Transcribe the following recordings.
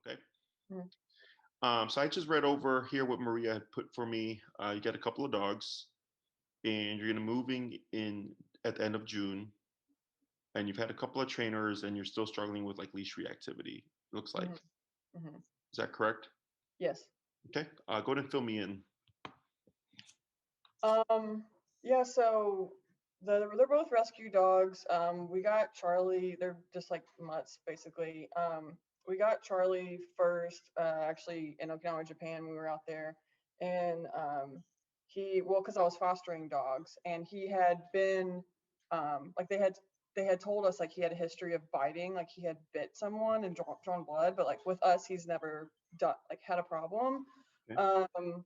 Okay. Mhm. So I just read over here what Maria had put for me. You got a couple of dogs, and you're gonna moving in at the end of June, and you've had a couple of trainers, and you're still struggling with like leash reactivity. Looks like. Mhm. Mhm. Is that correct? Yes. Okay. Go ahead and fill me in. Yeah, so they're both rescue dogs. We got Charlie, they're just like mutts basically. We got Charlie first, actually in Okinawa, Japan. We were out there, and because I was fostering dogs, and he had been, like they had told us like he had a history of biting, like he had bit someone and drawn blood, but like with us, he's never done like had a problem. Okay. Um,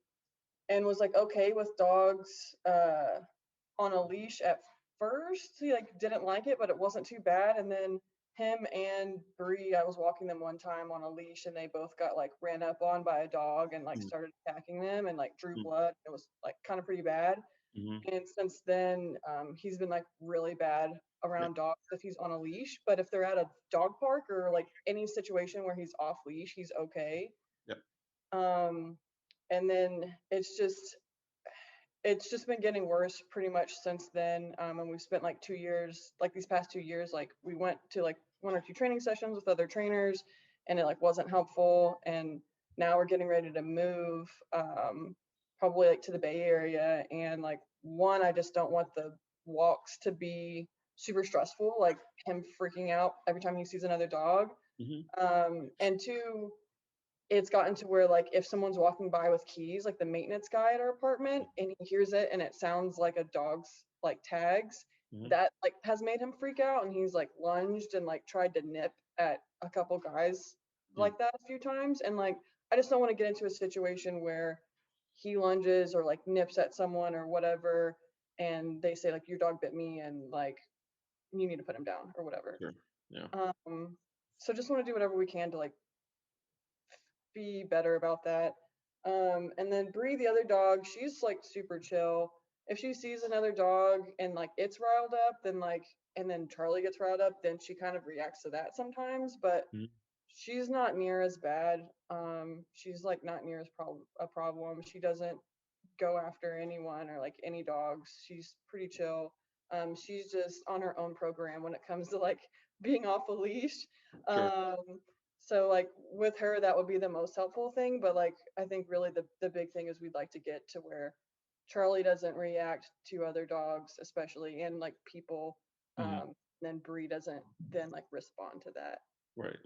and was like okay with dogs on a leash at first. He like didn't like it, but it wasn't too bad. And then him and Brie, I was walking them one time on a leash, and they both got like ran up on by a dog and like Mm, started attacking them and like drew mm, blood. It was like kind of pretty bad. mhm. And since then, he's been like really bad Yeah. around dogs if he's on a leash. But if they're at a dog park or like any situation where he's off leash, he's okay. Yeah. Um, and then it's just been getting worse pretty much since then. And we've spent like 2 years, like these past 2 years, like we went to like one or two training sessions with other trainers, and it like wasn't helpful. And now we're getting ready to move, probably like to the Bay Area. And like one, I just don't want the walks to be super stressful, like him freaking out every time he sees another dog. Mhm. And two, it's gotten to where like if someone's walking by with keys, like the maintenance guy at our apartment, and he hears it and it sounds like a dog's like tags, Mhm. that like has made him freak out, and he's like lunged and like tried to nip at a couple guys Mm. like that a few times. And like I just don't want to get into a situation where he lunges or like nips at someone or whatever, and they say like your dog bit me and like you need to put him down or whatever. Sure. Yeah. um so just want to do whatever we can to like be better about that. And then Brie, the other dog, she's like super chill. If she sees another dog and like it's riled up, then like, and then Charlie gets riled up, then she kind of reacts to that sometimes. But Mhm. she's not near as bad. She's like not near as a problem. She doesn't go after anyone or like any dogs. She's pretty chill. She's just on her own program when it comes to like being off a leash. Sure. Um, so like with her, that would be the most helpful thing. But like I think really the big thing is we'd like to get to where Charlie doesn't react to other dogs, especially and like people. Mhm. Then Bree doesn't then like respond to that. Right.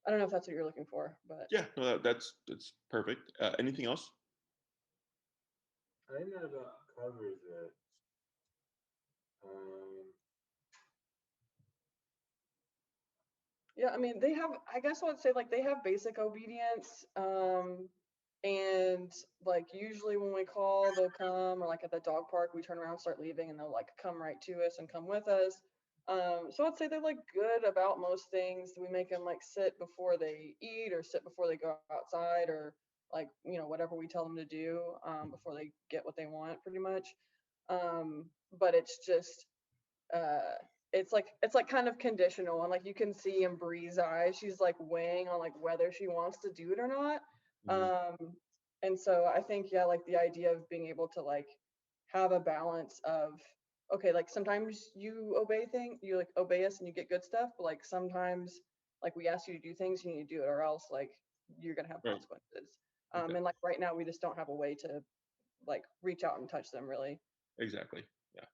I don't know if that's what you're looking for, but Yeah. No, that's perfect. Anything else? I think that about covers it. Um, yeah, I mean, they have, I guess I would say like they have basic obedience. And like usually when we call, they'll come, or like at the dog park, we turn around, start leaving, and they'll like come right to us and come with us. So I'd say they're like good about most things. We make them like sit before they eat or sit before they go outside or like, whatever we tell them to do before they get what they want pretty much. But it's just, uh it's like kind of conditional, and like you can see in Bree's eyes she's like weighing on like whether she wants to do it or not. Mhm. And so I think yeah, like the idea of being able to like have a balance of okay, like sometimes you like obey us and you get good stuff, but like sometimes like we ask you to do things, you need to do it or else like you're gonna have Right. consequences. Okay. And like right now we just don't have a way to like reach out and touch them really. Exactly. Yeah.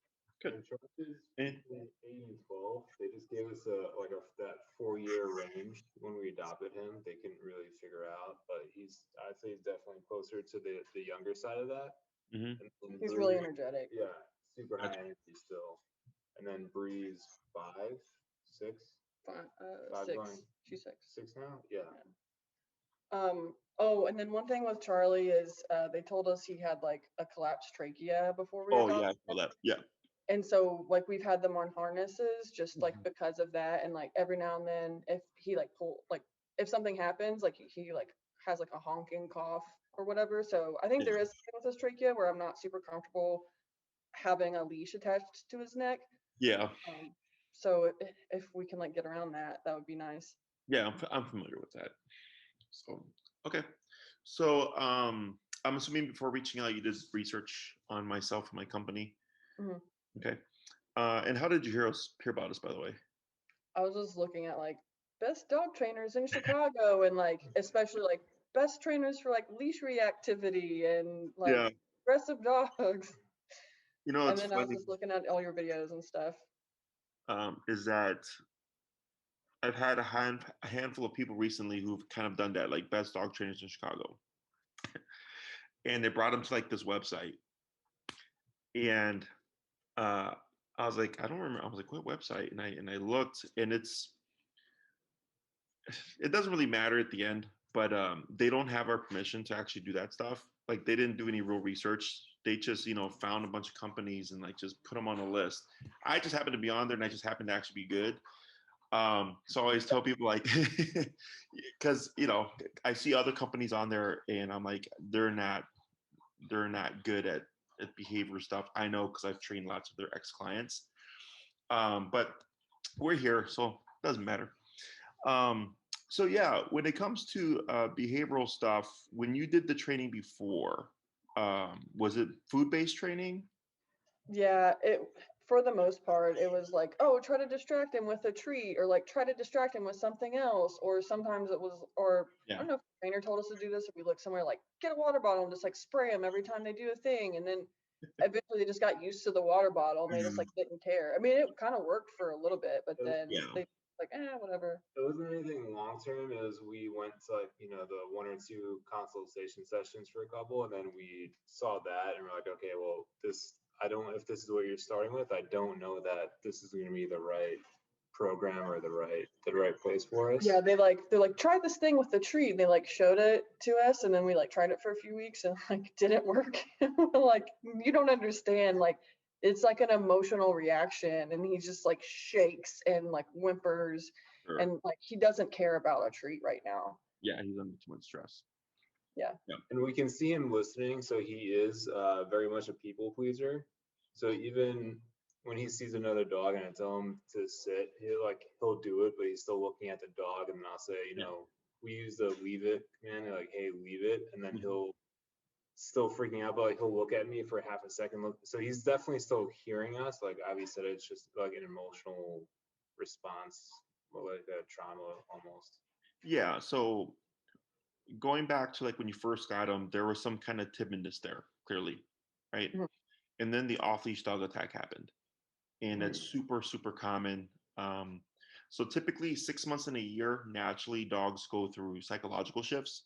Good. and choices And between 8 and 12, they just gave us a that 4 year range when we adopted him. They couldn't really figure out, but I'd say he's definitely closer to the younger side of that. mhm. And then He's really Bree, energetic. yeah, super high Gotcha. energy still. And then Bree's 5, 6, five going Six. She's six. 6 now. Yeah. Yeah. Oh, and then one thing with Charlie is they told us he had like a collapsed trachea before we Oh yeah, I adopted saw him. that. Yeah. And so like we've had them on harnesses just like Mhm. because of that. And like every now and then if he like pull like if something happens, like he like has like a honking cough or whatever. So I think Yeah. there is something with his trachea where I'm not super comfortable having a leash attached to his neck. Yeah. Um, so if we can like get around that, that would be nice. Yeah, I'm familiar with that. So, okay. So, I'm assuming before reaching out, you did research on myself and my company. Mhm. Okay. And how did you hear about us, by the way? I was just looking at like best dog trainers in Chicago and like especially like best trainers for like leash reactivity and like Yeah. aggressive dogs. You know, And it's then I was funny, just looking at all your videos and stuff. is that I've had a handful of people recently who've kind of done that, like best dog trainers in Chicago, and they brought them to like this website, and uh, I was like, I don't remember. I was like, what website? And I looked, and it doesn't really matter at the end, but they don't have our permission to actually do that stuff. Like they didn't do any real research. They just, found a bunch of companies and like just put them on a list. I just happened to be on there, and I just happened to actually be good. So I always tell people like, because I see other companies on there, and I'm like, they're not good at behavior stuff. I know because I've trained lots of their ex clients. But we're here, so it doesn't matter. Um, so yeah, when it comes to behavioral stuff, when you did the training before, was it food-based training? Yeah, it for the most part it was like, oh, try to distract him with a treat or like try to distract him with something else. Or sometimes it was, or I Yeah. don't know if the trainer told us to do this, if we look somewhere like get a water bottle and just like spray them every time they do a thing. And then eventually they just got used to the water bottle and they just Mm, like didn't care. I mean, it kind of worked for a little bit, but then yeah. they like, whatever. It wasn't anything long term. It was we went to like, the one or two consultation sessions for a couple, and then we saw that and we're like, okay, well, I don't, if this is what you're starting with, I don't know that this is going to be the right program or the right place for us. Yeah, they're like try this thing with the treat. And they like showed it to us, and then we like tried it for a few weeks and like didn't work. We're like, you don't understand. Like it's like an emotional reaction, and he just like shakes and like whimpers, Sure. and like he doesn't care about a treat right now. Yeah, he's under too much stress. Yeah. Yeah. And we can see him listening, so he is very much a people pleaser. So even when he sees another dog and I tell him to sit, he'll do it, but he's still looking at the dog. And then I'll say, Yeah. we use the leave it command, like, hey, leave it, and then Mhm. he'll still freaking out, but like he'll look at me for half a second. Look, so he's definitely still hearing us. Like Avi said, it's just like an emotional response, or like a trauma almost. Yeah. So going back to like when you first got him, there was some kind of timidness there, clearly, right? Mhm. And then the off-leash dog attack happened, and it's Mhm. super, super common. Um, so typically 6 months in a year, naturally dogs go through psychological shifts.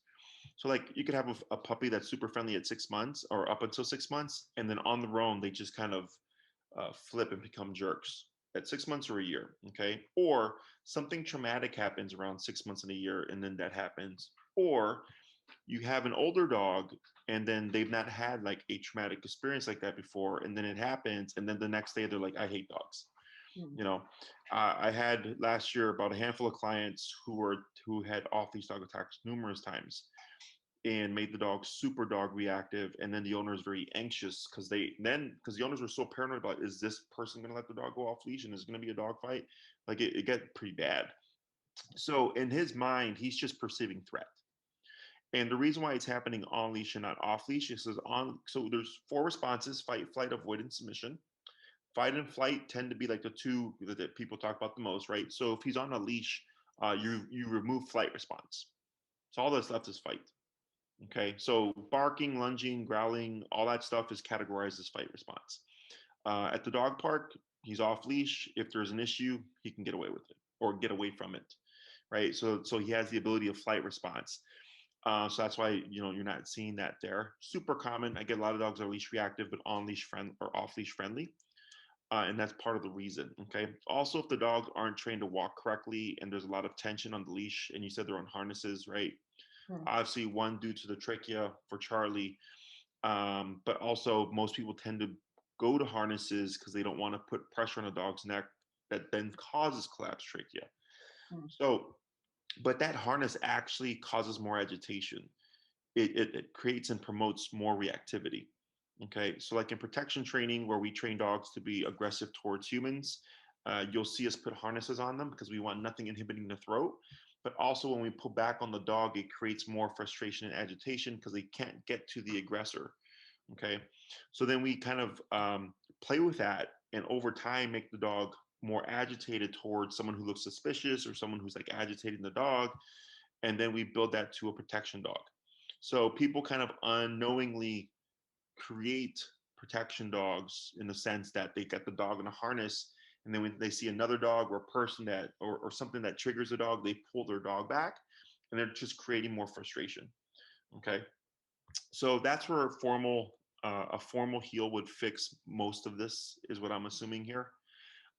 So like you could have a puppy that's super friendly at 6 months or up until 6 months, and then on their own they just kind of flip and become jerks at 6 months or a year. Okay, or something traumatic happens around 6 months in a year, and then that happens. Or you have an older dog, and then they've not had like a traumatic experience like that before, and then it happens, and then the next day they're like, I hate dogs. Mhm. you know I had last year about a handful of clients who had off these dog attacks numerous times, and made the dog super dog reactive, and then the owner is very anxious because the owners were so paranoid about, is this person going to let the dog go off leash and is going to be a dog fight, like it got pretty bad. So in his mind he's just perceiving threat, and the reason why it's happening on leash and not off leash is so there's four responses: fight, flight, avoid, and submission. Fight and flight tend to be like the two that people talk about the most, right? So if he's on a leash, you remove flight response. So all that's left is fight. Okay, so barking, lunging, growling, all that stuff is categorized as fight response. At the dog park, he's off leash. If there's an issue, he can get away with it or get away from it, right? So he has the ability of flight response. So that's why you're not seeing that there. Super common. I get a lot of dogs that are leash reactive, but on leash friend or off leash friendly. And that's part of the reason. Okay. Also, if the dog aren't trained to walk correctly and there's a lot of tension on the leash, and you said they're on harnesses, right? Mhm. Obviously, one due to the trachea for Charlie, but also most people tend to go to harnesses because they don't want to put pressure on a dog's neck that then causes collapsed trachea. Mhm. So, but that harness actually causes more agitation. It creates and promotes more reactivity. Okay, so like in protection training, where we train dogs to be aggressive towards humans, you'll see us put harnesses on them because we want nothing inhibiting the throat. but also when we pull back on the dog, it creates more frustration and agitation because they can't get to the aggressor. Okay, so then we kind of play with that, and over time make the dog more agitated towards someone who looks suspicious or someone who's like agitating the dog, and then we build that to a protection dog. So people kind of unknowingly create protection dogs in the sense that they get the dog in a harness, and then when they see another dog or a person that or something that triggers a dog, they pull their dog back, and they're just creating more frustration. Okay, so that's where a formal heel would fix most of this, is what I'm assuming here,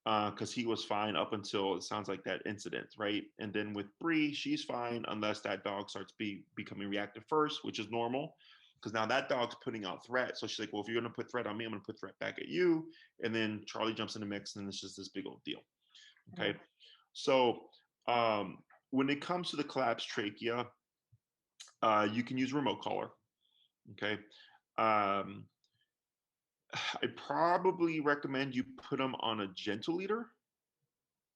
because he was fine up until, it sounds like, that incident, right? And then with Brie, she's fine unless that dog starts becoming reactive first, which is normal, because now that dog's putting out threat. So she's like, well, if you're going to put threat on me, I'm going to put threat back at you. And then Charlie jumps in the mix, and it's just this big old deal. Okay, so when it comes to the collapsed trachea, you can use remote collar. Okay. Um, I probably recommend you put them on a gentle leader,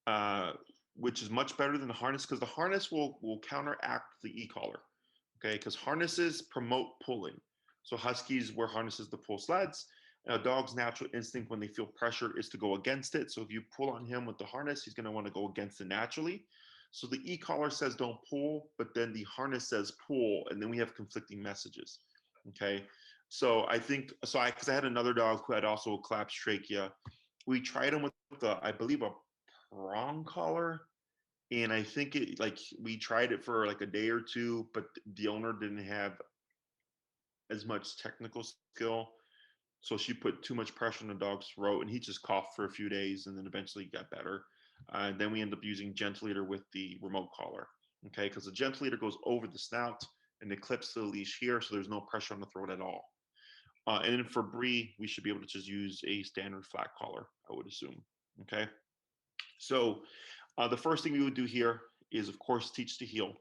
uh, which is much better than the harness, because the harness will counteract the e-collar. Okay, because harnesses promote pulling. So huskies wear harnesses to pull sleds. A dog's natural instinct when they feel pressure is to go against it. So if you pull on him with the harness, he's going to want to go against it naturally. So the e-collar says don't pull, but then the harness says pull, and then we have conflicting messages. Okay, so I think so. Because I had another dog who had also a collapsed trachea. We tried him with I believe a prong collar, and I think it, like, we tried it for like a day or two, but the owner didn't have as much technical skill, so she put too much pressure on the dog's throat, and he just coughed for a few days, and then eventually got better. And then we end up using gentle leader with the remote collar. Okay, because the gentle leader goes over the snout and it clips to the leash here, so there's no pressure on the throat at all. And then for Brie, we should be able to just use a standard flat collar, I would assume. Okay, so the first thing we would do here is, of course, teach the heel.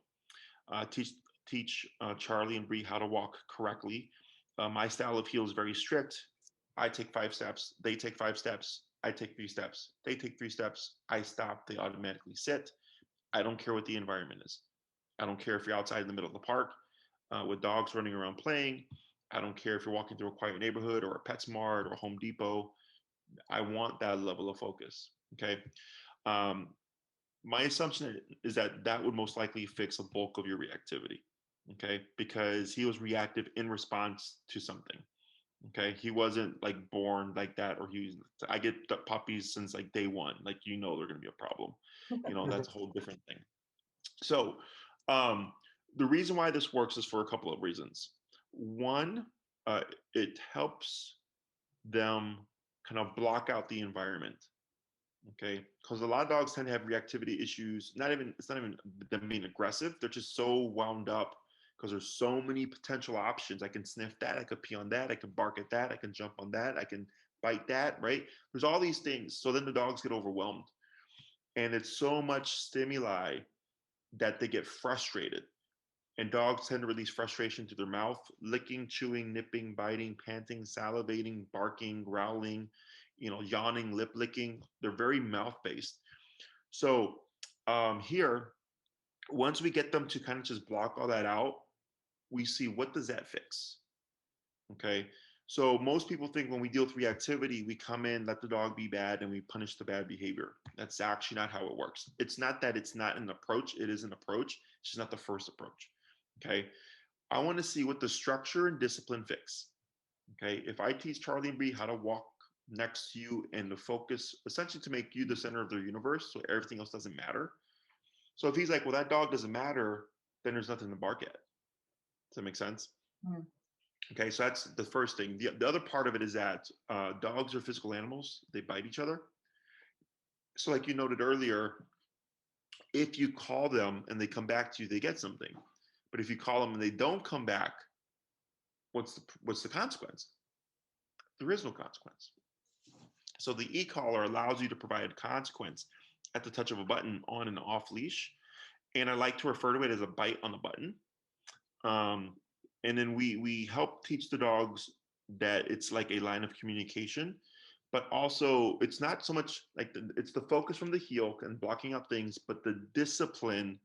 Teach Charlie and Brie how to walk correctly. My style of heel is very strict. I take 5 steps. They take 5 steps. I take 3 steps. They take 3 steps. I stop. They automatically sit. I don't care what the environment is. I don't care if you're outside in the middle of the park with dogs running around playing. I don't care if you're walking through a quiet neighborhood or a PetSmart or a Home Depot. I want that level of focus. Okay. Um, my assumption is that that would most likely fix a bulk of your reactivity. Okay, because he was reactive in response to something. Okay, he wasn't like born like that, or I get the puppies since like day one, like, they're going to be a problem. That's a whole different thing. So the reason why this works is for a couple of reasons. One, it helps them kind of block out the environment. Okay, because a lot of dogs tend to have reactivity issues. It's not even them being aggressive, they're just so wound up because there's so many potential options. I can sniff that, I could pee on that, I can bark at that, I can jump on that, I can bite that, right? There's all these things, so then the dogs get overwhelmed, and it's so much stimuli that they get frustrated. And dogs tend to release frustration through their mouth: licking, chewing, nipping, biting, panting, salivating, barking, growling, yawning, lip licking. They're very mouth based. So here, once we get them to kind of just block all that out, we see, what does that fix? Okay. So most people think when we deal with reactivity, we come in, let the dog be bad, and we punish the bad behavior. That's actually not how it works. It's not that it's not an approach. It is an approach. It's just not the first approach. Okay. I want to see what the structure and discipline fix. Okay. If I teach Charlie and Brie how to walk next to you and the focus, essentially to make you the center of their universe, so everything else doesn't matter. So if he's like, well, that dog doesn't matter, then there's nothing to bark at. Does that make sense? Mm. Okay, so that's the first thing. The other part of it is that dogs are physical animals. They bite each other. So like you noted earlier, if you call them and they come back to you, they get something. But if you call them and they don't come back, what's the consequence? There is no consequence. So the e-collar allows you to provide consequence at the touch of a button on and off leash. And I like to refer to it as a bite on the button. And then we help teach the dogs that it's like a line of communication, but also it's not so much like it's the focus from the heel and blocking out things, but the discipline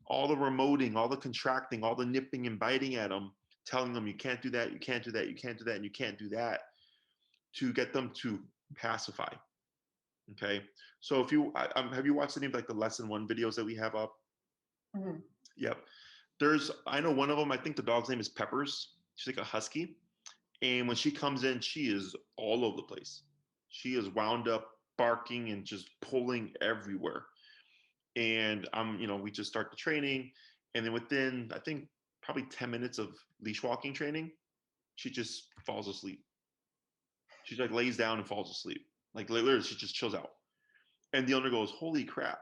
all the remoting, all the contracting, all the nipping and biting at them, telling them you can't do that, you can't do that, you can't do that, and you can't do that, to get them to pacify. Okay, so if you have you watched any of like the lesson 1 videos that we have up? Mhm. Yep. I know one of them, I think the dog's name is Peppers. She's like a husky. And when she comes in, she is all over the place. She is wound up, barking and just pulling everywhere. And we just start the training. And then within, I think, probably 10 minutes of leash walking training, she just falls asleep. She like lays down and falls asleep. Like literally, she just chills out. And the owner goes, "Holy crap."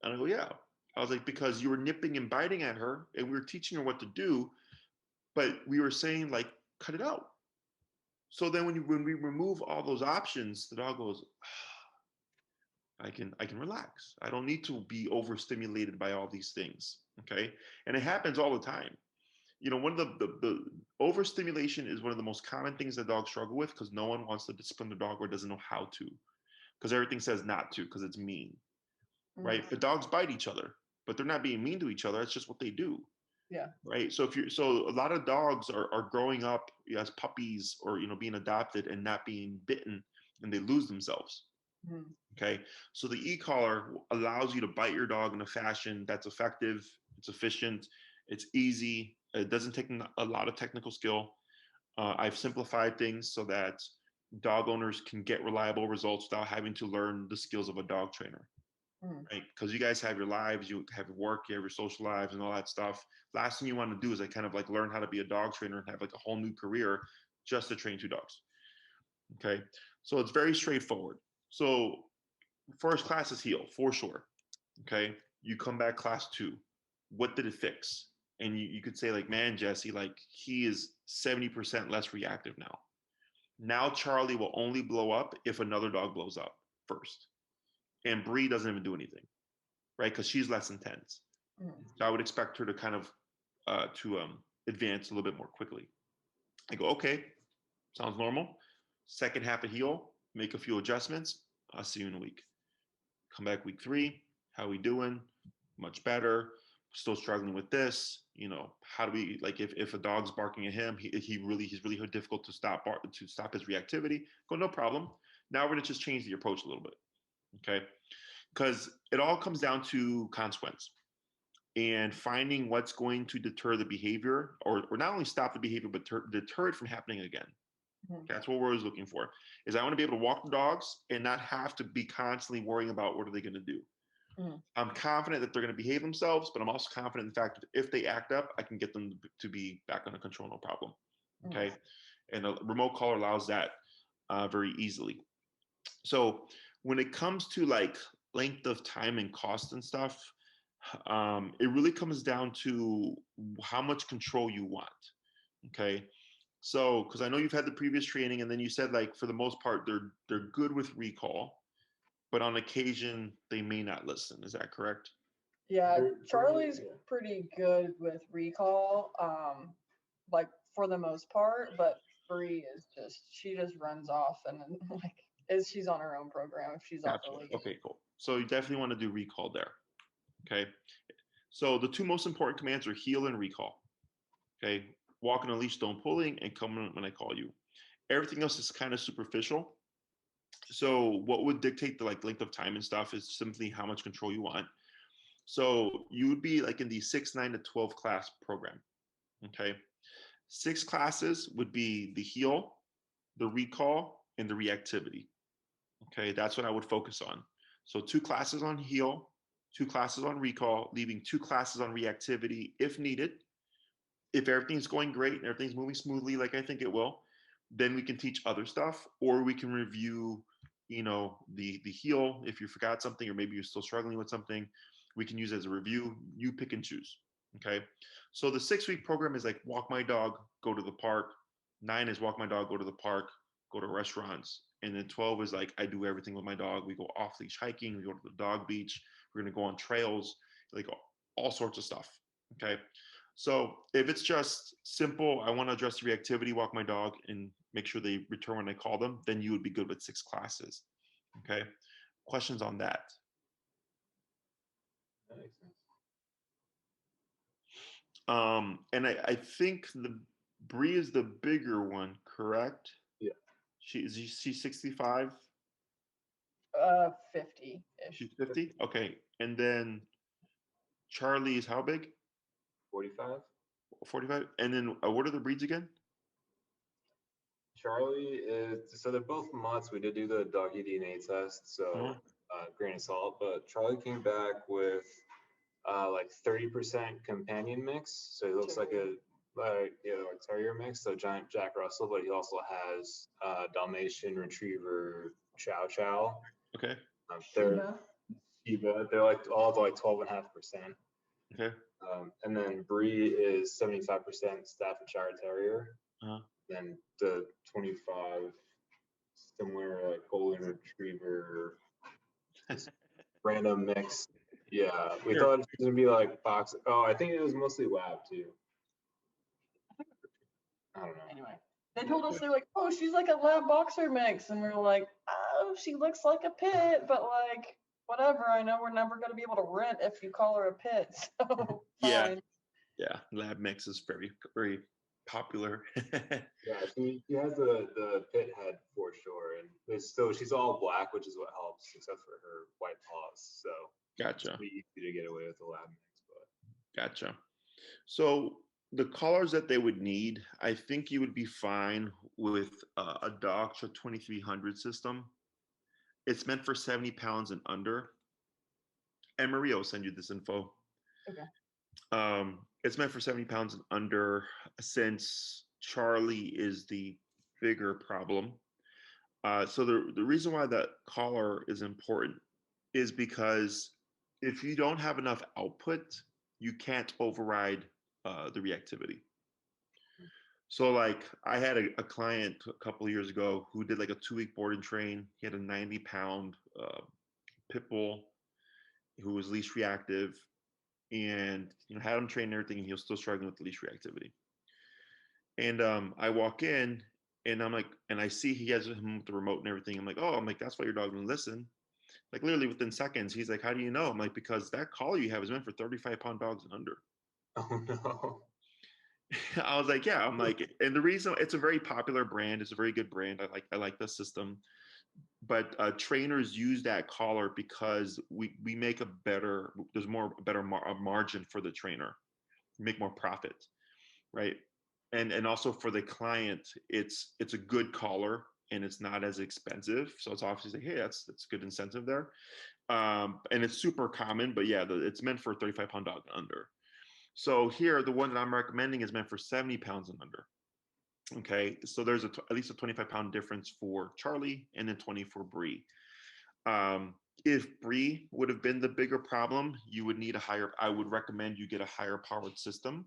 And I go, "Yeah." I was like, "Because you were nipping and biting at her and we were teaching her what to do, but we were saying like, cut it out." So then when we remove all those options, the dog goes, I can relax. I don't need to be overstimulated by all these things. Okay. And it happens all the time. One of the overstimulation is one of the most common things that dogs struggle with, because no one wants to discipline the dog or doesn't know how to, because everything says not to, because it's mean. Right. The dogs bite each other, but they're not being mean to each other. It's just what they do. Yeah. Right. So a lot of dogs are growing up as puppies, or being adopted and not being bitten, and they lose themselves. Mhm. Okay. So the e-collar allows you to bite your dog in a fashion that's effective, it's efficient, it's easy, it doesn't take a lot of technical skill. I've simplified things so that dog owners can get reliable results without having to learn the skills of a dog trainer. Mhm. Right? Because you guys have your lives, you have your work, you have your social lives and all that stuff. Last thing you want to do is like kind of like learn how to be a dog trainer and have like a whole new career just to train 2 dogs. Okay. So it's very straightforward. So first class is heel for sure. Okay. You come back class 2. What did it fix? And you could say like, man, Jesse, like he is 70% less reactive now. Now Charlie will only blow up if another dog blows up first. And Brie doesn't even do anything, right? Because she's less intense. Mhm. So I would expect her to kind of advance a little bit more quickly. I go, okay, sounds normal. Second half of heel, make a few adjustments. I'll see you in a week. Come back week 3. How we doing? Much better. Still struggling with this. How do we, like, if a dog's barking at him, he's really difficult to stop his reactivity. Go, no problem. Now we're gonna just change the approach a little bit. Okay. Because it all comes down to consequence and finding what's going to deter the behavior, or not only stop the behavior, but deter it from happening again. Mhm. That's what we're always looking for. Is I want to be able to walk the dogs and not have to be constantly worrying about what are they going to do. Mhm. I'm confident that they're going to behave themselves, but I'm also confident in the fact that if they act up, I can get them to be back under control, no problem. Okay. And a remote collar allows that very easily. So when it comes to like length of time and cost and stuff, it really comes down to how much control you want. Okay. So, because I know you've had the previous training, and then you said like for the most part they're good with recall, but on occasion they may not listen. Is that correct? Yeah, Brie- Charlie's yeah. pretty good with recall, like for the most part, but Brie is she just runs off and then like she's on her own program if she's off Gotcha. the leash. Okay, cool. So you definitely want to do recall there. Okay. So the 2 most important commands are heel and recall. Okay. Walking a leash, don't pulling, and coming when I call you. Everything else is kind of superficial. So what would dictate the like length of time and stuff is simply how much control you want. So you would be like in the 6, 9 to 12 class program. Okay. 6 classes would be the heel, the recall, and the reactivity. Okay. That's what I would focus on. So 2 classes on heel, 2 classes on recall, leaving 2 classes on reactivity if needed. If everything's going great and everything's moving smoothly, like I think it will, then we can teach other stuff, or we can review, the heel. If you forgot something, or maybe you're still struggling with something, we can use it as a review. You pick and choose. Okay. So the 6-week program is like walk my dog, go to the park. 9 is walk my dog, go to the park, go to restaurants. And then 12 is like I do everything with my dog. We go off leash hiking, we go to the dog beach, we're gonna go on trails, like all sorts of stuff. Okay. So if it's just simple, I want to address the reactivity, walk my dog, and make sure they return when I call them, then you would be good with 6 classes. Okay. Questions on that? That makes sense. And I think the Brie is the bigger one, correct? Yeah. She's 65. 50-ish. She's 50. Okay, and then Charlie is how big? 45. 45. And then what are the breeds again? Charlie is, so they're both mutts. We did do the doggy DNA test, so Uh-huh. grain of salt. But Charlie came back with like 30% companion mix, so he looks like a like terrier mix, so giant Jack Russell. But he also has Dalmatian Retriever Chow Chow. Okay. They're Shiba. They're like all to like 12.5%. Okay. And then Brie is 75% Staffordshire Terrier. Uh-huh. Then the 25 similar like golden retriever random mix. Yeah, we thought it was gonna be like box. Oh, I think it was mostly lab too. I don't know. Anyway, they told us, they're like, oh, she's like a lab boxer mix, and we were like, oh, she looks like a pit, but like whatever. I know we're never gonna be able to rent if you call her a pit, so Yeah. fine. Yeah, lab mix is very popular. Yeah, she has the pit head for sure, and there's still she's all black, which is what helps, except for her white paws. So Gotcha. it's pretty easy to get away with the lab mix, but Gotcha. So the colors that they would need, I think you would be fine with a Dogtra 2300 system. It's meant for 70 pounds and under. And Maria will send you this info. Okay. It's meant for 70 pounds and under, since Charlie is the bigger problem. So the reason why that collar is important is because if you don't have enough output, you can't override the reactivity. So like I had a client a couple of years ago who did like a 2-week board and train. He had a 90-pound pit bull who was leash reactive, and had him train and everything, and he was still struggling with the leash reactivity. And I walk in and I'm like, and I see he has him with the remote and everything. I'm like, oh, I'm like, that's why your dog doesn't listen. Like literally within seconds, he's like, how do you know? I'm like, because that collar you have is meant for 35-pound dogs and under. oh no. I was like, yeah. I'm like, and the reason, it's a very popular brand. It's a very good brand. I like the system. But trainers use that collar because we make a better, there's more, a better margin for the trainer, make more profit, right? And also for the client, it's a good collar and it's not as expensive. So it's obviously like, hey, that's good incentive there. And it's super common, but yeah, it's meant for a 35-pound dog and under. So here, the one that I'm recommending is meant for 70 pounds and under. Okay, so there's at least a 25-pound difference for Charlie and then 20 for Brie. If Brie would have been the bigger problem, you would need I would recommend you get a higher powered system,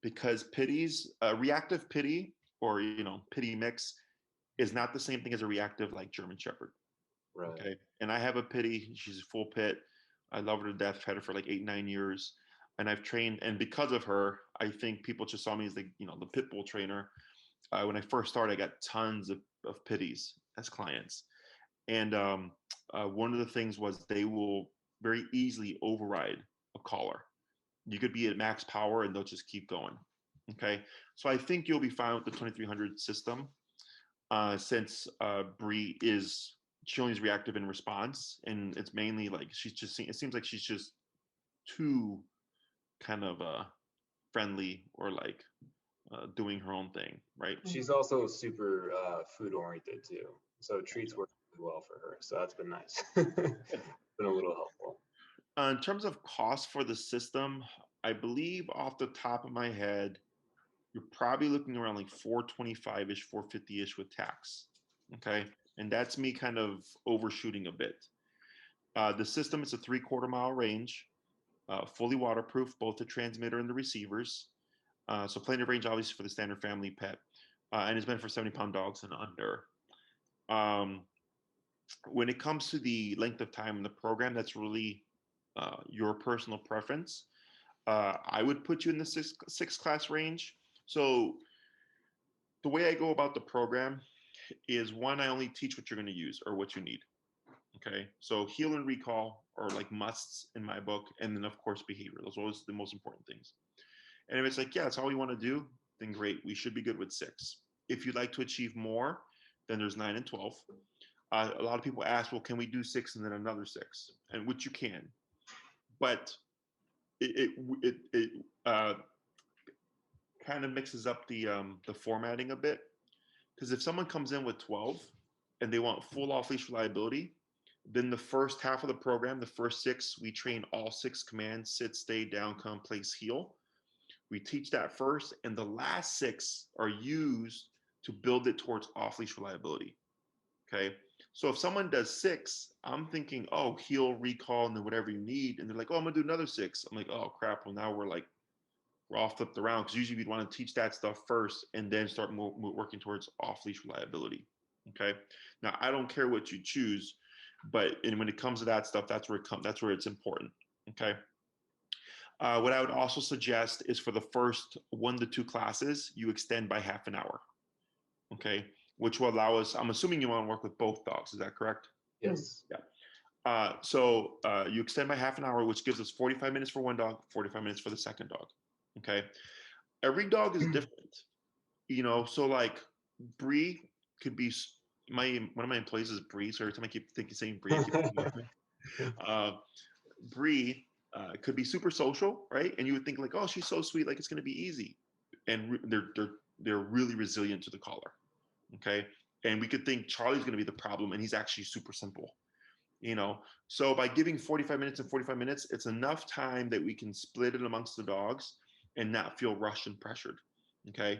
because pitties, reactive pitty or pitty mix is not the same thing as a reactive like German Shepherd. Right. Okay, and I have a pitty. She's a full pit. I love her to death. I've had her for like 8-9 years, and I've trained. And because of her, I think people just saw me as the pit bull trainer. When I first started, I got tons of pitties as clients, and one of the things was they will very easily override a collar. You could be at max power and they'll just keep going. Okay, so I think you'll be fine with the 2300 system, since Brie she only is reactive in response, and it's mainly like it seems like she's just too kind of friendly, or like doing her own thing, right? She's also super food oriented too, so treats work really well for her. So that's been nice. Been a little helpful. In terms of cost for the system, I believe off the top of my head, you're probably looking around like 425-ish, 450-ish with tax. Okay, and that's me kind of overshooting a bit. The system is a 3/4 mile range, fully waterproof, both the transmitter and the receivers. So plenty of range, obviously, for the standard family pet, and it's meant for 70-pound dogs and under. When it comes to the length of time in the program, that's really your personal preference. I would put you in the six class range. So the way I go about the program is, one, I only teach what you're going to use or what you need. Okay, so heal and recall are like musts in my book, and then of course behavior. Those are always the most important things. And if it's like, yeah, that's all we want to do, then great. We should be good with 6. If you'd like to achieve more, then there's 9 and 12. A lot of people ask, well, can we do 6 and then another 6? And which you can, but it kind of mixes up the formatting a bit. Because if someone comes in with 12 and they want full off-leash reliability, then the first half of the program, the first 6, we train all 6 commands: sit, stay, down, come, place, heel. We teach that first, and the last 6 are used to build it towards off-leash reliability. Okay. So if someone does 6, I'm thinking, oh, heel, recall, and then whatever you need. And they're like, oh, I'm gonna do another 6. I'm like, oh crap. Well, now we're all flipped around, because usually we'd want to teach that stuff first and then start working towards off-leash reliability. Okay. Now I don't care what you choose, but when it comes to that stuff, that's where it's important. Okay. What I would also suggest is for the first 1 to 2 classes, you extend by half an hour. Okay. Which will allow us, I'm assuming you want to work with both dogs. Is that correct? Yes. Yeah. You extend by half an hour, which gives us 45 minutes for one dog, 45 minutes for the second dog. Okay. Every dog is different, so like Brie could be one of my employees is Brie. So every time I keep saying Brie, Brie could be super social, right? And you would think like, oh, she's so sweet, like it's going to be easy. And they're really resilient to the collar. Okay. And we could think Charlie's going to be the problem, and he's actually super simple. So by giving 45 minutes and 45 minutes, it's enough time that we can split it amongst the dogs and not feel rushed and pressured. Okay.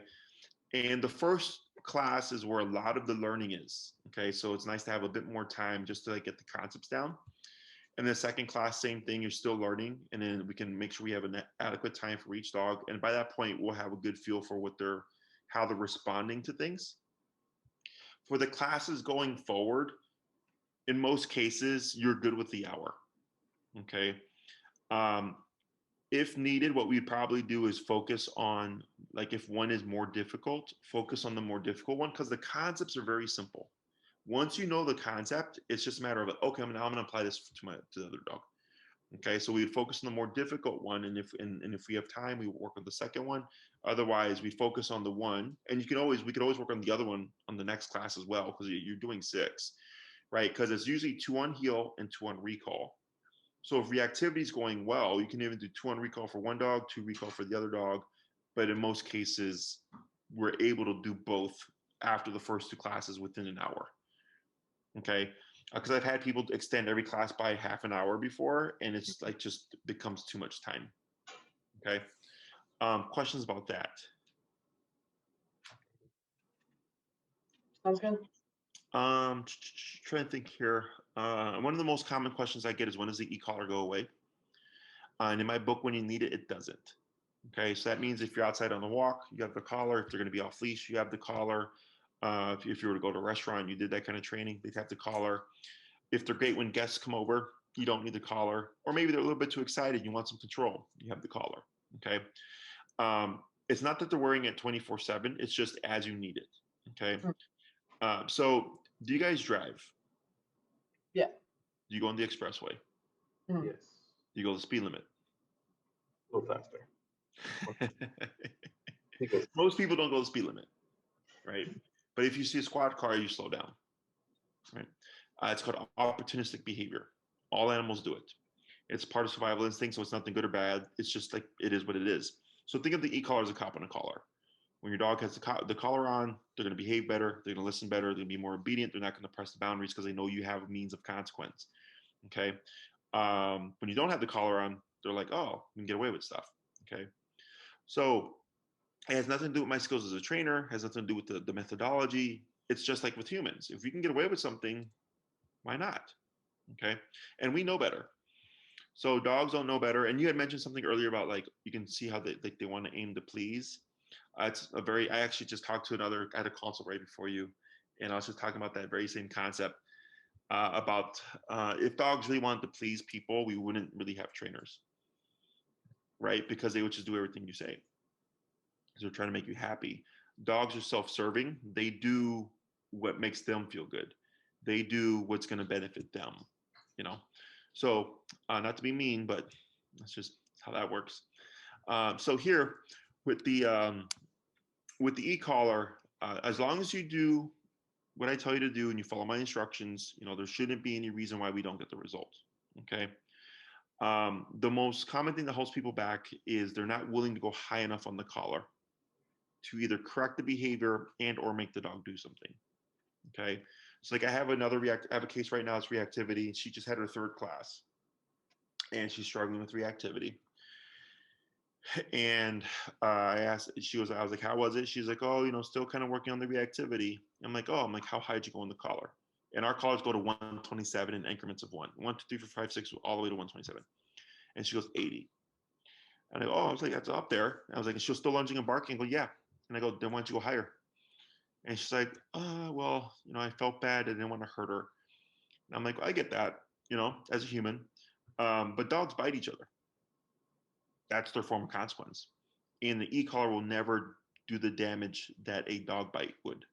And the first class is where a lot of the learning is. Okay. So it's nice to have a bit more time just to like get the concepts down. And the second class, same thing, you're still learning. And then we can make sure we have an adequate time for each dog. And by that point, we'll have a good feel for how they're responding to things. For the classes going forward, in most cases, you're good with the hour. Okay. If needed, what we'd probably do is focus on, like, if one is more difficult, focus on the more difficult one, because the concepts are very simple. Once you know the concept, it's just a matter of, okay, now I'm going to apply this to the other dog. Okay, so we would focus on the more difficult one, and if we have time, we work on the second one. Otherwise, we focus on the one, and we could always work on the other one on the next class as well, because you're doing 6, right? Because it's usually 2 on heel and 2 on recall. So if reactivity is going well, you can even do 2 on recall for one dog, 2 recall for the other dog. But in most cases, we're able to do both after the first 2 classes within an hour. Okay. Because I've had people extend every class by half an hour before, and it's like just becomes too much time. Okay. Questions about that? Sounds good. Trying to think here. One of the most common questions I get is, when does the e-collar go away? And in my book, when you need it, it doesn't. Okay, so that means if you're outside on the walk, you have the collar. If they're going to be off leash, you have the collar. If you were to go to a restaurant, you did that kind of training, they'd have the collar. If they're great when guests come over, you don't need the collar. Or maybe they're a little bit too excited, you want some control, you have the collar. Okay. It's not that they're wearing it 24/7, it's just as you need it. Okay. So do you guys drive? Yeah. Do you go on the expressway? Yes. Do you go the speed limit? A little faster. Most people don't go the speed limit, right? But if you see a squad car, you slow down, right? It's called opportunistic behavior. All animals do it. It's part of survival instinct, so it's nothing good or bad. It's just like, it is what it is. So think of the e-collar as a cop on a collar. When your dog has the collar on, they're going to behave better. They're going to listen better. They're going to be more obedient. They're not going to press the boundaries because they know you have a means of consequence. Okay. When you don't have the collar on, they're like, oh, we can get away with stuff. Okay. So it has nothing to do with my skills as a trainer, has nothing to do with the methodology. It's just like with humans. If we can get away with something, why not? Okay. And we know better. So dogs don't know better. And you had mentioned something earlier about, like, you can see how they want to aim to please. I actually just talked to I had a consult right before you, and I was just talking about that very same concept about if dogs really wanted to please people, we wouldn't really have trainers, right? Because they would just do everything you say. They're trying to make you happy. Dogs are self-serving. They do what makes them feel good. They do what's going to benefit them, you know? So not to be mean, but that's just how that works. So here with the e-collar, as long as you do what I tell you to do and you follow my instructions, there shouldn't be any reason why we don't get the result. Okay. The most common thing that holds people back is they're not willing to go high enough on the collar to either correct the behavior and or make the dog do something. Okay. So like I have I have a case right now, it's reactivity. She just had her 3rd class and she's struggling with reactivity. And I was like, how was it? She's like, oh, still kind of working on the reactivity. I'm like, how high did you go on the collar? And our collars go to 127 in increments of 1, 2, 3, 4, 5, 6, all the way to 127. And she goes 80. And I go, I was like, that's up there. And I was like, and she was still lunging and barking. I go, yeah. And I go, then why don't you go higher? And she's like, well, I felt bad. I didn't want to hurt her. And I'm like, well, I get that, as a human. But dogs bite each other. That's their form of consequence. And the e-collar will never do the damage that a dog bite would.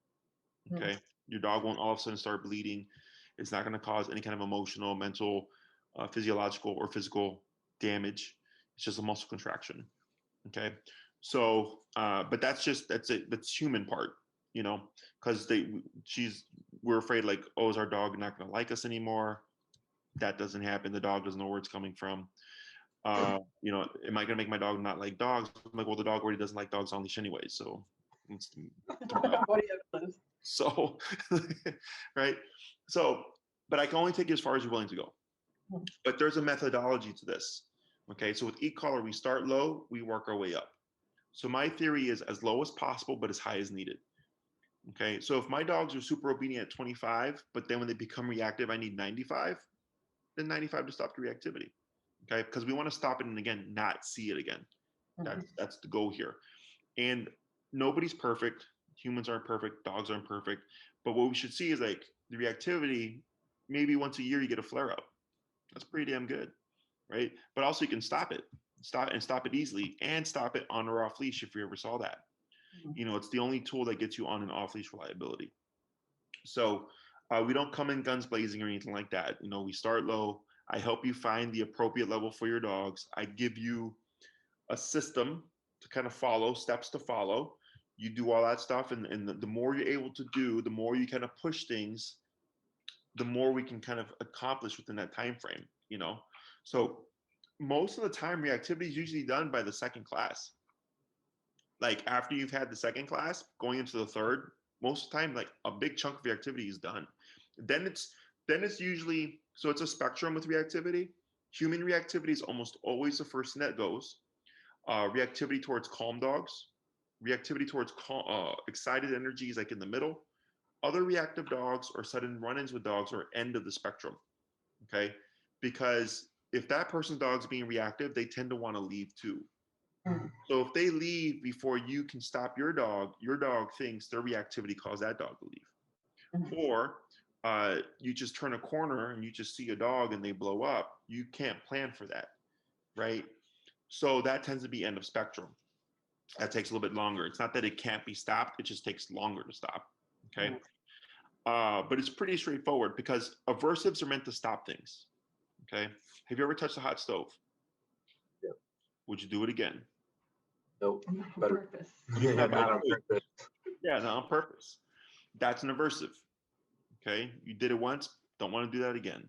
Okay. Mm-hmm. Your dog won't all of a sudden start bleeding. It's not going to cause any kind of emotional, mental, physiological, or physical damage. It's just a muscle contraction. Okay. So, but that's it. That's human part, because we're afraid like, oh, is our dog not going to like us anymore? That doesn't happen. The dog doesn't know where it's coming from. Am I going to make my dog not like dogs? I'm like, well, the dog already doesn't like dogs on leash anyway. So, so, right. So, but I can only take you as far as you're willing to go. But there's a methodology to this. Okay. So with e-collar, we start low, we work our way up. So my theory is as low as possible, but as high as needed. Okay. So if my dogs are super obedient at 25, but then when they become reactive, I need 95, then 95 to stop the reactivity. Okay. Because we want to stop it and again, not see it again. That's the goal here. And nobody's perfect. Humans aren't perfect. Dogs aren't perfect. But what we should see is like the reactivity, maybe once a year you get a flare up. That's pretty damn good. Right. But also you can stop it easily and stop it on or off leash if you ever saw that. It's the only tool that gets you on and off leash reliability. So we don't come in guns blazing or anything like that. We start low. I help you find the appropriate level for your dogs. I give you a system to kind of follow, steps to follow. You do all that stuff. And the more you're able to do, the more you kind of push things, the more we can kind of accomplish within that time frame, So most of the time reactivity is usually done by the 2nd class. Like after you've had the 2nd class, going into the 3rd, most of the time, like a big chunk of reactivity is done. Then it's usually, so it's a spectrum with reactivity. Human reactivity is almost always the first thing that goes. Reactivity towards calm dogs, reactivity towards excited energies like in the middle. Other reactive dogs or sudden run-ins with dogs are end of the spectrum. Okay. Because if that person's dog's being reactive, they tend to want to leave too. Mm-hmm. So if they leave before you can stop your dog thinks their reactivity caused that dog to leave. Mm-hmm. Or you just turn a corner and you just see a dog and they blow up. You can't plan for that, right? So that tends to be end of spectrum. That takes a little bit longer. It's not that it can't be stopped. It just takes longer to stop. Okay. Mm-hmm. But it's pretty straightforward because aversives are meant to stop things. Okay. Have you ever touched a hot stove? Yeah. Would you do it again? Nope. On purpose. Not on purpose. Yeah, not on purpose. That's an aversive. Okay. You did it once. Don't want to do that again.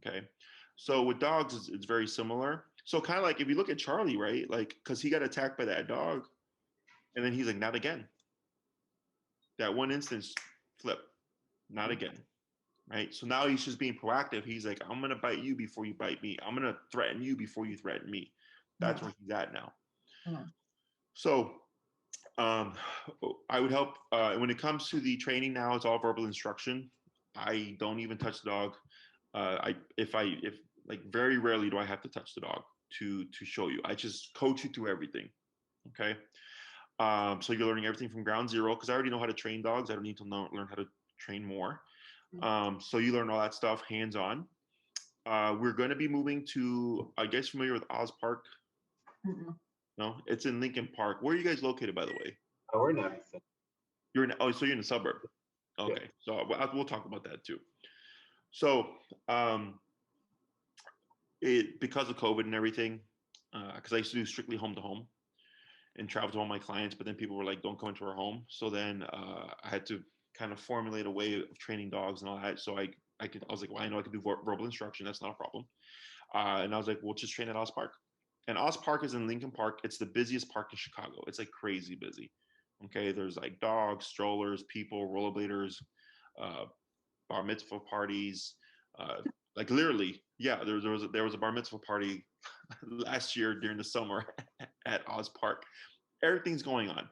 Okay. So with dogs, it's very similar. So kind of like if you look at Charlie, right? Like, because he got attacked by that dog, and then he's like, not again. That one instance, flip, not again, right? So now he's just being proactive. He's like, I'm gonna bite you before you bite me. I'm gonna threaten you before you threaten me. That's where he's at now. So I would help when it comes to the training. Now it's all verbal instruction. I don't even touch the dog. If like very rarely do I have to touch the dog to show you. I just coach you through everything. Okay. So you're learning everything from ground zero because I already know how to train dogs. I don't need to learn how to train more. So you learn all that stuff hands on. We're going to be moving to, I guess, familiar with Oz Park? Mm-hmm. No, it's in Lincoln Park. Where are you guys located, by the way? Oh, we're not. So you're in the suburb. Okay. Yeah. So we'll talk about that too. So because of COVID and everything, because I used to do strictly home to home and travel to all my clients, but then people were like, don't come into our home. So then I had to kind of formulate a way of training dogs and all that. So I was like, well, I know I can do verbal instruction. That's not a problem. And I was like, well, just train at Oz Park. And Oz Park is in Lincoln Park. It's the busiest park in Chicago. It's like crazy busy. Okay, there's like dogs, strollers, people, rollerbladers, uh, bar mitzvah parties. Like literally, yeah, there was a bar mitzvah party last year during the summer at Oz Park. Everything's going on.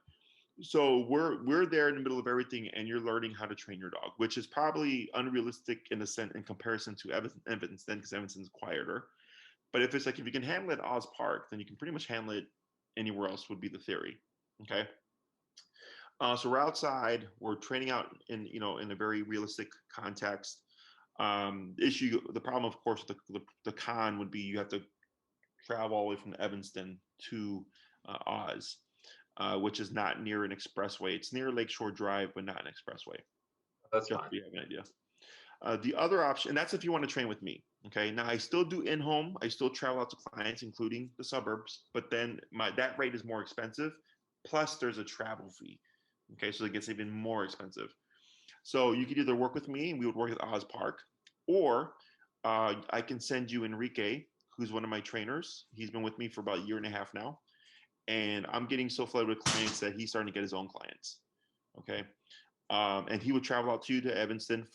So we're there in the middle of everything, and you're learning how to train your dog, which is probably unrealistic in a sense in comparison to Evanston, because Evanston's quieter. But if you can handle it at Oz Park, then you can pretty much handle it anywhere else. Would be the theory. Okay. So we're outside. We're training out in a very realistic context. The problem, of course, the con would be you have to travel all the way from Evanston to Oz, which is not near an expressway. It's near Lakeshore Drive, but not an expressway. That's Just fine. so you have an idea. The other option, and that's if you want to train with me. Okay. Now I still do in-home. I still travel out to clients, including the suburbs, but then that rate is more expensive. Plus, there's a travel fee. Okay, so it gets even more expensive. So you could either work with me, and we would work at Oz Park, or I can send you Enrique, who's one of my trainers. He's been with me for about a year and a half now, and I'm getting so flooded with clients that he's starting to get his own clients. Okay, and he would travel out to you to Evanston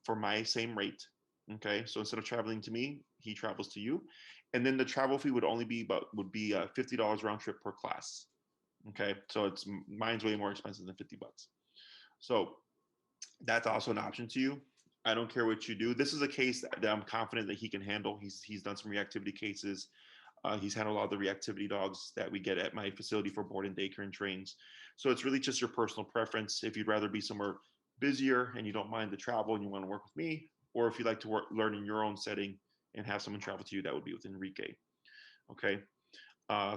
for my same rate. Okay, so instead of traveling to me, he travels to you, and then the travel fee would be $50 round trip per class. Okay, so mine's way more expensive than $50. So that's also an option to you. I don't care what you do. This is a case that I'm confident that he can handle. He's done some reactivity cases. He's handled all the reactivity dogs that we get at my facility for board and daycare and trains. So it's really just your personal preference. If you'd rather be somewhere busier and you don't mind the travel and you want to work with me, or if you like to learn in your own setting and have someone travel to you, that would be with Enrique. Okay.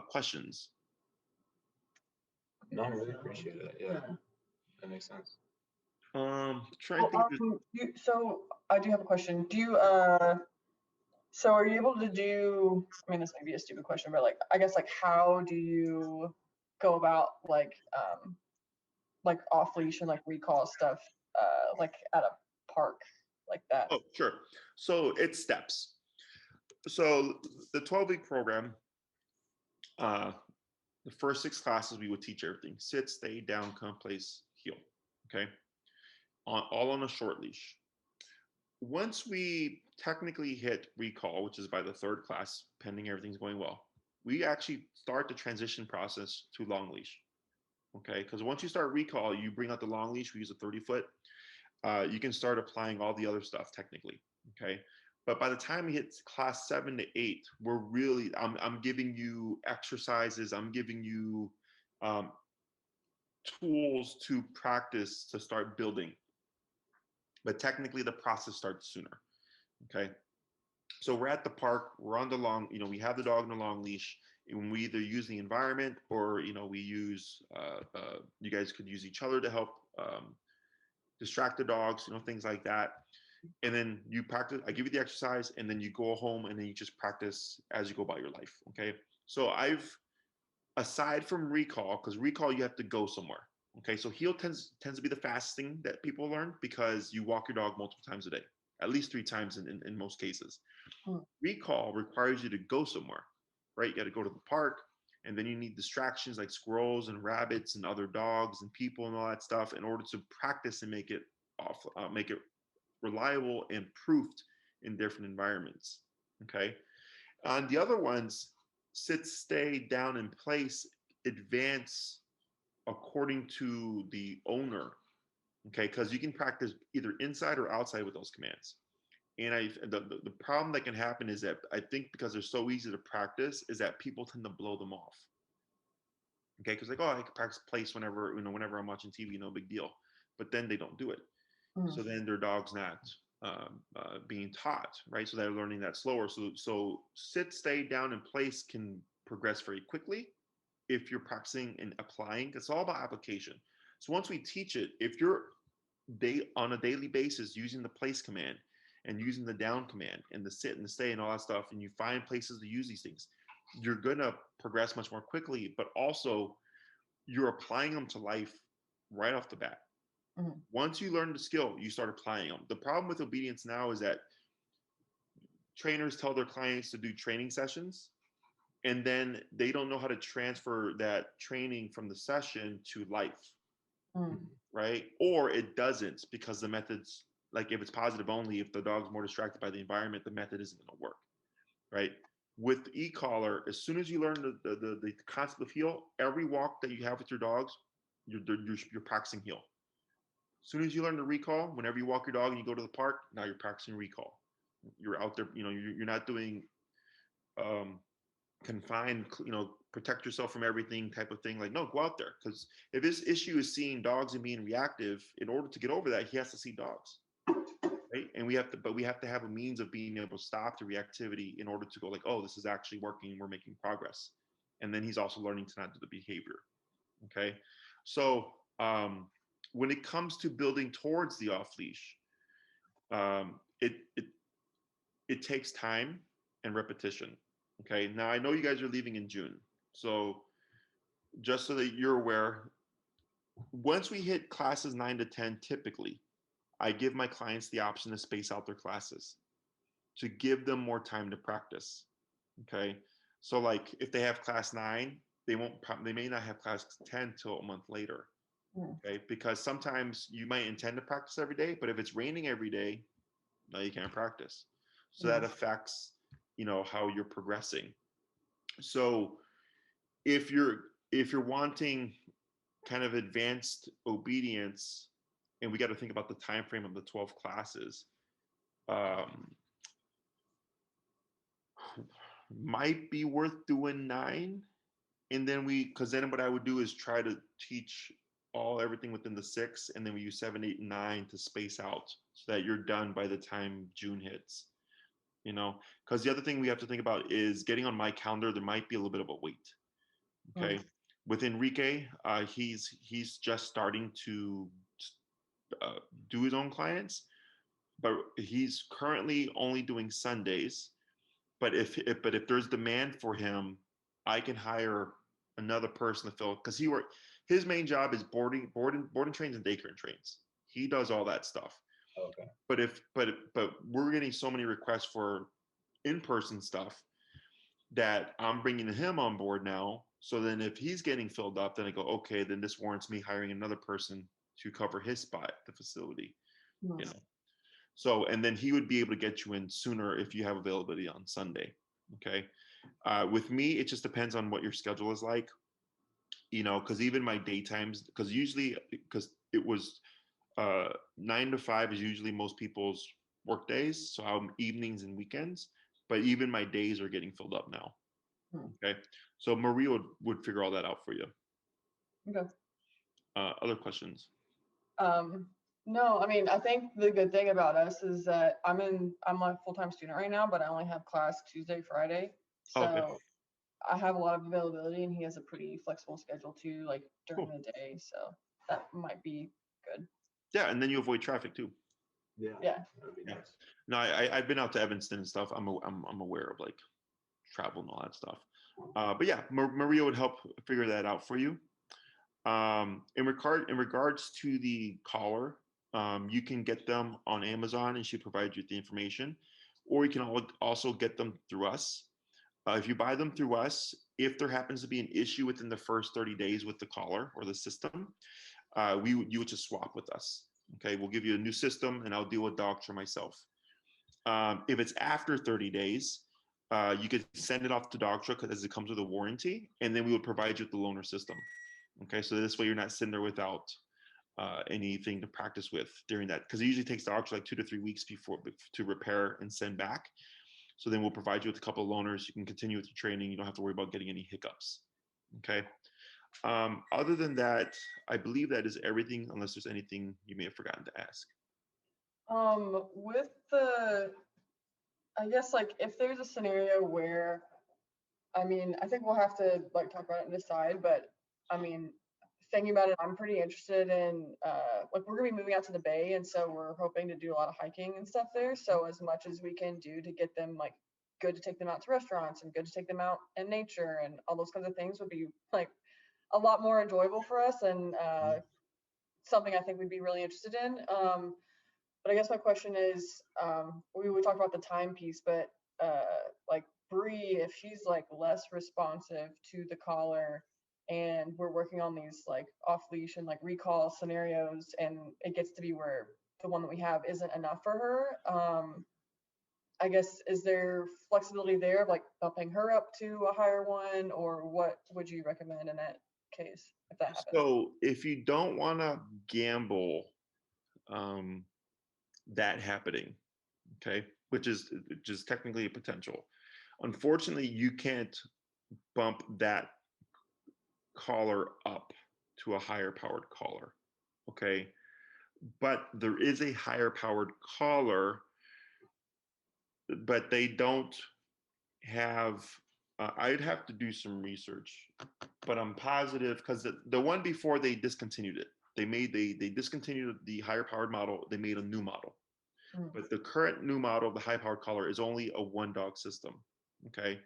Questions? No, I really appreciate it. Yeah, that makes sense. Trying to think. So I do have a question. So are you able to do, I mean, this may be a stupid question, but like, I guess like, how do you go about like off leash and like recall stuff, like at a park like that? Oh, sure. So it's steps. So the 12-week program, the first 6 classes, we would teach everything: sit, stay, down, come, place, heel. Okay. All on a short leash. Once we technically hit recall, which is by the 3rd class, pending everything's going well, we actually start the transition process to long leash. Okay. Because once you start recall, you bring out the long leash. We use a 30-foot. You can start applying all the other stuff technically. Okay. But by the time we hit class 7 to 8, I'm giving you exercises. I'm giving you tools to practice to start building. But technically the process starts sooner. Okay. So we're at the park, we're on the long, we have the dog in the long leash, and we either use the environment or, we use, you guys could use each other to help distract the dogs, things like that. And then you practice, I give you the exercise, and then you go home and then you just practice as you go about your life. Okay. So aside from recall, because recall, you have to go somewhere. Okay. So heel tends to be the fastest thing that people learn, because you walk your dog multiple times a day, at least 3 times in most cases. Recall requires you to go somewhere, right? You got to go to the park, and then you need distractions like squirrels and rabbits and other dogs and people and all that stuff in order to practice and make it reliable and proofed in different environments. Okay. On the other ones, sit, stay, down, in place, advance according to the owner. Okay. Because you can practice either inside or outside with those commands. And the problem that can happen is that I think because they're so easy to practice is that people tend to blow them off. Okay, because like, oh, I can practice place whenever I'm watching TV, no big deal. But then they don't do it. So then their dog's not being taught, right? So they're learning that slower. So sit, stay, down, in place can progress very quickly if you're practicing and applying. It's all about application. So once we teach it, if you're on a daily basis using the place command and using the down command and the sit and the stay and all that stuff, and you find places to use these things, you're gonna progress much more quickly, but also you're applying them to life right off the bat. Mhm. Once you learn the skill, you start applying them. The problem with obedience now is that trainers tell their clients to do training sessions, and then they don't know how to transfer that training from the session to life, Mm. right? Or it doesn't, because the methods, like if it's positive only, if the dog's more distracted by the environment, the method isn't going to work, right? With e-collar, as soon as you learn the concept of heel, every walk that you have with your dogs, you're practicing heel. As soon as you learn to recall, whenever you walk your dog and you go to the park, now you're practicing recall. You're out there, you're not doing um, confined, protect yourself from everything type of thing. Like, no, go out there. Because if his issue is seeing dogs and being reactive, in order to get over that, he has to see dogs. Right? And we have to have a means of being able to stop the reactivity in order to go like, oh, this is actually working. We're making progress. And then he's also learning to not do the behavior. Okay. So when it comes to building towards the off leash, it takes time and repetition. Okay. Now I know you guys are leaving in June, so just so that you're aware, once we hit classes 9 to 10, typically, I give my clients the option to space out their classes to give them more time to practice. Okay. So like if they have class 9, they may not have class 10 till a month later. Mm. Okay. Because sometimes you might intend to practice every day, but if it's raining every day, no, you can't practice. So that affects, how you're progressing. So if you're wanting kind of advanced obedience, and we got to think about the time frame of the 12 classes, um, might be worth doing 9. And then because then what I would do is try to teach everything within the 6, and then we use 7, 8, and 9 to space out so that you're done by the time June hits. Because the other thing we have to think about is getting on my calendar, there might be a little bit of a wait. Okay. With Enrique, he's just starting to do his own clients, but he's currently only doing Sundays. But if there's demand for him, I can hire another person to fill, because his main job is boarding trains and daycare trains. He does all that stuff. Okay. But we're getting so many requests for in-person stuff that I'm bringing him on board now. So then if he's getting filled up, then I go, okay, then this warrants me hiring another person to cover his spot at the facility. Nice. So, and then he would be able to get you in sooner if you have availability on Sunday. Okay. With me, it just depends on what your schedule is like, because even my daytimes, because it was 9 to 5 is usually most people's work days. So I'm evenings and weekends, but even my days are getting filled up now. Okay. So Maria would figure all that out for you. Okay. Other questions? No, I mean, I think the good thing about us is that I'm a full-time student right now, but I only have class Tuesday, Friday. So Okay. I have a lot of availability, and he has a pretty flexible schedule too, like during Cool. the day. So that might be good. Yeah, and then you avoid traffic too. Yeah. Yeah. That'd be Yeah. nice. No, I've been out to Evanston and stuff. I'm aware of like travel and all that stuff. But yeah, Maria would help figure that out for you. In regards to the collar, you can get them on Amazon, and she provides you with the information, or you can also get them through us. If you buy them through us, if there happens to be an issue within the first 30 days with the collar or the system, you would just swap with us. Okay, we'll give you a new system, and I'll deal with Doctor myself. If it's after 30 days, you could send it off to Doctor because it comes with a warranty, and then we would provide you with the loaner system. Okay, so this way you're not sitting there without anything to practice with during that, because it usually takes Doctor like 2 to 3 weeks to repair and send back. So then we'll provide you with a couple of loaners. You can continue with your training. You don't have to worry about getting any hiccups. Okay. Other than that, I believe that is everything, unless there's anything you may have forgotten to ask. With I guess like if there's a scenario where, I mean, I think we'll have to like talk about it and decide, but I mean, thinking about it, I'm pretty interested in like we're gonna be moving out to the Bay, and so we're hoping to do a lot of hiking and stuff there. So as much as we can do to get them like good to take them out to restaurants and good to take them out in nature and all those kinds of things would be like a lot more enjoyable for us and something I think we'd be really interested in. But I guess my question is, we would talk about the time piece, but like Brie, if she's like less responsive to the collar and we're working on these like off leash and like recall scenarios and it gets to be where the one that we have isn't enough for her, I guess, is there flexibility there of like bumping her up to a higher one, or what would you recommend in that case if that happens? So if you don't want to gamble that happening, okay, which is technically a potential. Unfortunately, you can't bump that collar up to a higher powered collar, okay? But there is a higher powered collar, but they don't have, I'd have to do some research, but I'm positive because the one before they discontinued it. They discontinued the higher powered model. They made a new model. But the current new model of the high powered collar is only a one dog system. Okay.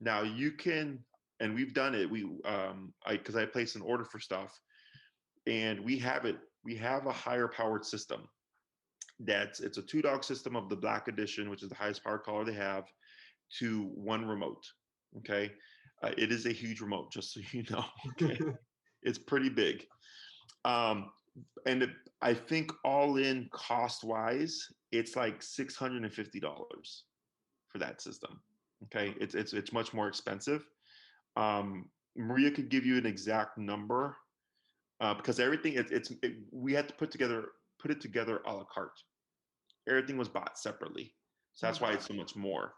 Now you can, and we've done it. Because I placed an order for stuff and we have it. We have a higher powered system. It's a two dog system of the Black Edition, which is the highest powered collar they have, to one remote. Okay. It is a huge remote, just so you know. Okay. It's pretty big. And I think all in cost wise, it's like $650 for that system. Okay, it's much more expensive. Maria could give you an exact number because everything we had to put it together a la carte. Everything was bought separately, so that's why it's so much more.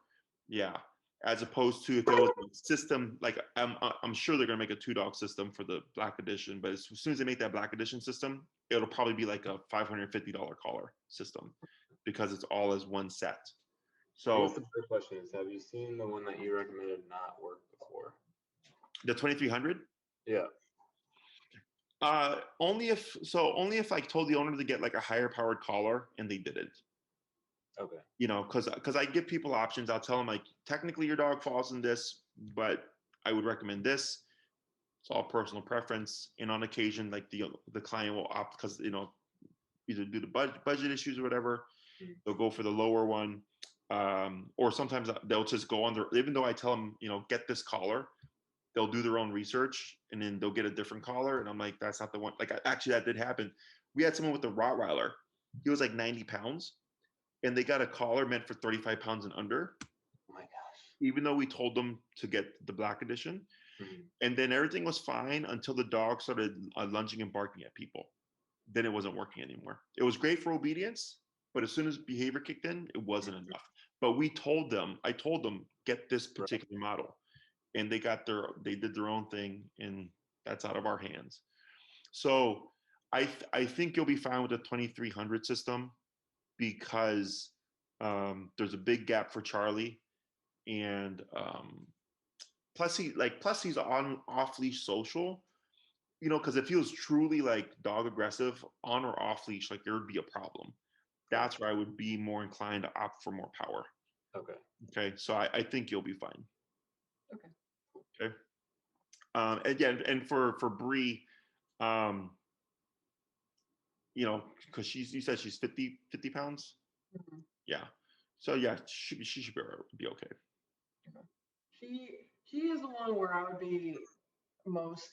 Yeah, as opposed to if it was a system like I'm sure they're gonna make a two dog system for the Black Edition, but as soon as they make that Black Edition system, it'll probably be like a $550 collar system because it's all as one set. I guess So the first question is, have you seen the one that you recommended not work before? the 2300. Yeah. Only if I told the owner to get like a higher powered collar and they didn't. Okay. You know, because I give people options. I'll tell them like technically your dog falls in this, but I would recommend this. It's all personal preference. And on occasion, like the client will opt because either due to budget issues or whatever, they'll go for the lower one. Or sometimes they'll just go on their, even though I tell them, get this collar, they'll do their own research and then they'll get a different collar. And I'm like, that's not the one. Like, actually, that did happen. We had someone with a Rottweiler. He was like 90 pounds and they got a collar meant for 35 pounds and under. Oh my gosh. Even though we told them to get the Black Edition. Mm-hmm. And then everything was fine until the dog started lunging and barking at people. Then it wasn't working anymore. It was great for obedience, but as soon as behavior kicked in, it wasn't enough. But I told them, get this particular model. And they did their own thing, and that's out of our hands. So I think you'll be fine with the 2300 system because there's a big gap for Charlie, and plus he's on off leash social, because if he was truly like dog aggressive on or off leash, like there would be a problem. That's where I would be more inclined to opt for more power. Okay. So I think you'll be fine. Okay. Again, and for Brie, because you said she's 50 pounds. Mm-hmm. Yeah. So yeah, she should be okay. She is the one where I would be most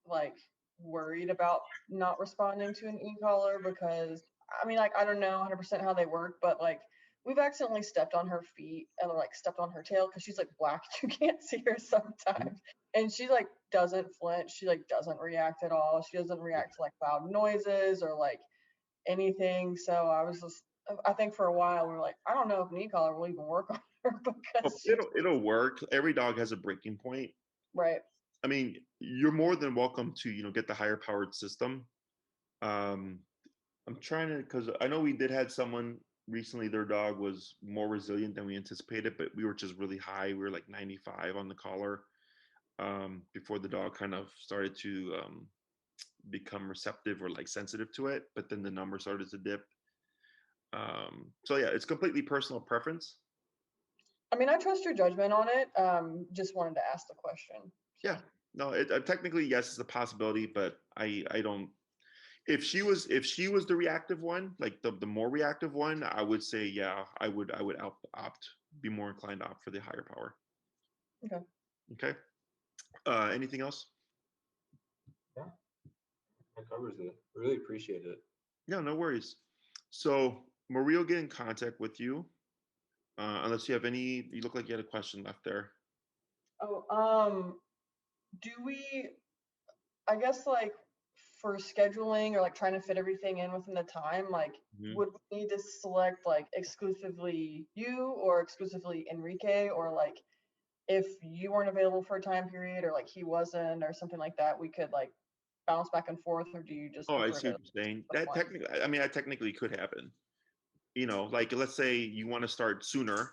like worried about not responding to an e-collar because I mean, like, I don't know 100% how they work, but like we've accidentally stepped on her feet and like stepped on her tail because she's like black. You can't see her sometimes. And she like doesn't flinch. She like doesn't react at all. She doesn't react to like loud noises or like anything. So I think for a while we were like, I don't know if an e-collar will even work on her because it'll work. Every dog has a breaking point. Right. I mean, you're more than welcome to, get the higher powered system. I'm trying to, because I know we did had someone recently, their dog was more resilient than we anticipated, but we were just really high. We were like 95 on the collar before the dog kind of started to become receptive or like sensitive to it. But then the number started to dip. So yeah, it's completely personal preference. I mean, I trust your judgment on it. Just wanted to ask the question. So. Yeah. No, technically yes, it's a possibility, but I don't. If she was the reactive one, like the more reactive one, I would say yeah, I would opt be more inclined to opt for the higher power. Okay. Okay. Anything else? Yeah, that covers it. Really appreciate it. No, no worries. So Maria will get in contact with you. Unless you have any, you look like you had a question left there. Oh, do we, I guess like for scheduling or like trying to fit everything in within the time, like Mhm. would we need to select like exclusively you or exclusively Enrique, or like if you weren't available for a time period or like he wasn't or something like that, we could like bounce back and forth, or do you just Oh, I prefer see to what you're saying. pick That one? technically, I mean, that technically could happen. You know, like let's say you want to start sooner,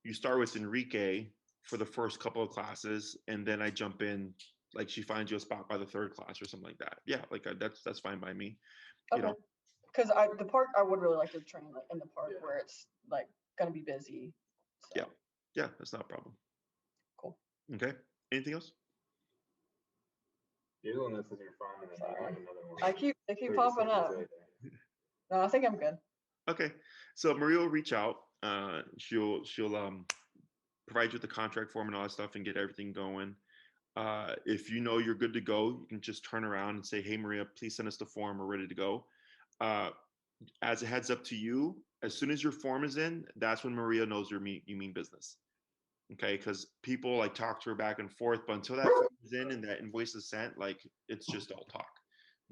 you start with Enrique for the first couple of classes, and then I jump in. Like she finds you a spot by the third class or something like that. Yeah, like that's fine by me. You Okay. know, Because the park, I would really like to train like, in the park Yeah. where it's like gonna be busy. So yeah, yeah, that's not a problem. cool. Okay. Anything else? You're the one that says you're fine, and then you Sorry. have another one. They keep 30 popping seconds up. later. No, I think I'm good. Okay. So Maria will reach out. She'll provide you with the contract form and all that stuff and get everything going. If you know you're good to go, you can just turn around and say, "Hey Maria, please send us the form. We're ready to go." Uh, as a heads up to you, as soon as your form is in, that's when Maria knows you mean business. Okay, because people like talk to her back and forth, but until that form is in and that invoice is sent, like it's just all talk.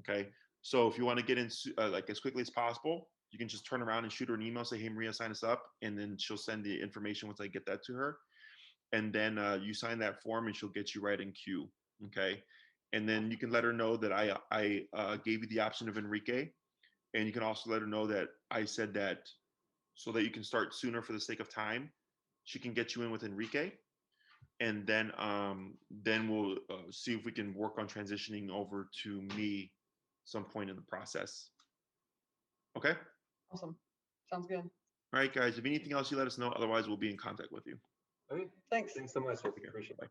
Okay, so if you want to get in like as quickly as possible, you can just turn around and shoot her an email, say, "Hey Maria, sign us up," and then she'll send the information once I get that to her, and then you sign that form, and she'll get you right in queue. Okay, and then you can let her know that I gave you the option of Enrique, and you can also let her know that I said that so that you can start sooner for the sake of time. She can get you in with Enrique, and then we'll see if we can work on transitioning over to me some point in the process. Okay. Awesome. Sounds good. All right, guys. If anything else, you let us know. Otherwise, we'll be in contact with you. Okay, Thanks. thanks so much. Okay. Appreciate it. Bye.